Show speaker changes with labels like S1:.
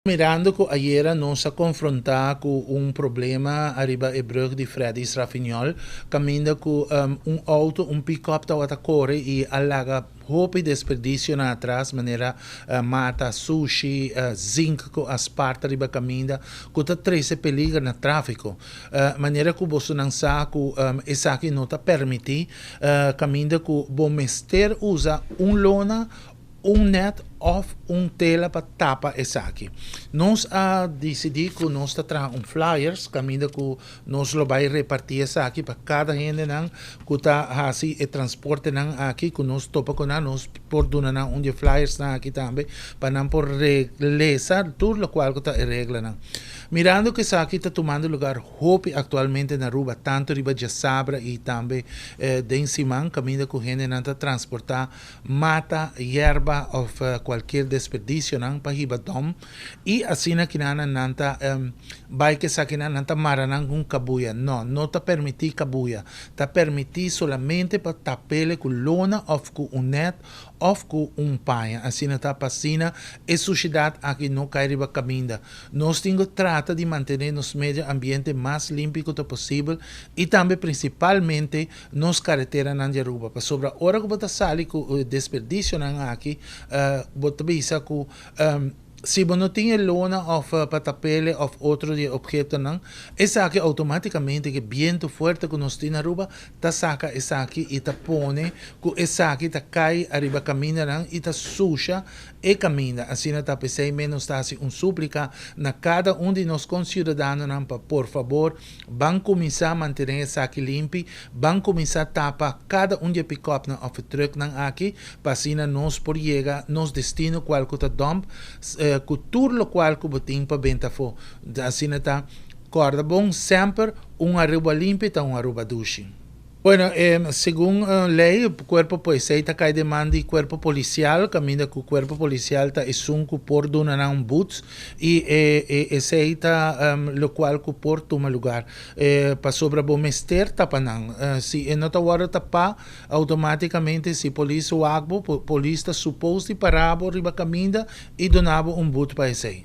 S1: Mirando que ayer nos confrontar con un problema arriba e brug di Freddy's Rafignol, caminda con un auto, un pick-up that corre e allaga hopi desperdício na atrás, maneira mata sushi, zinc com as partes arriba caminda, que tá treze perigo na tráfico. Maneira que você não sabe que essa aqui não tá permite, caminda que o mester usa lona, net of tela para tapa essa aqui. Nós decidimos que nós está flyers, caminho que nós vai repartir essa aqui para cada gente que está assim e transporte aqui que nós topa com nós por donar flyers aqui também para não por realizar tudo o qual que está regra Mirando que essa aqui está tomando lugar hope atualmente na rua tanto riba de Sabra e também de Simão, caminho que gente não está transportar mata, hierba ou qualquer desperdício para hibadom e assim na kinana nanta vai que sa kinana nanta maranang com kabuya não está permitir kabuya está permitir solamente para tapele com lona ou com net ou com paia assim está passina e sociedade aqui não cai riba caminda nós temos trata de manter nos meio ambiente mais limpo que possível e também principalmente nos carreteras na Jeruba para sobre a hora que você sai com desperdício aqui você bisa que se você não tem lona ou patapele ou outro objeto não, essa aqui automaticamente que viento forte que nós temos na rua, tá saca essa aqui e tá põe que essa aqui tá cai arriba caminha não e tá suja e caminha. Assim tá pensei menos tá assim súplica na cada de nós concidadãos não para por favor, vão começar a manter essa aqui limpa, vão começar a tapar cada de pick-up na of truck não aqui, para assim nós por chegar nos destino qual que tá dump cultura qual que botim para benta fo assim tá corda bom sempre aruba limpa e aruba duche. Bueno, según lei, o corpo policial está cai demanda de corpo policial, caminha que o corpo policial está esunco por donar boots e esse está lo qual que por toma lugar. Para sobre o mester tapanang, se não tá hora tapa, automaticamente se polícia o agbo, polícia está suposto parar riba caminha e donava boot para esse.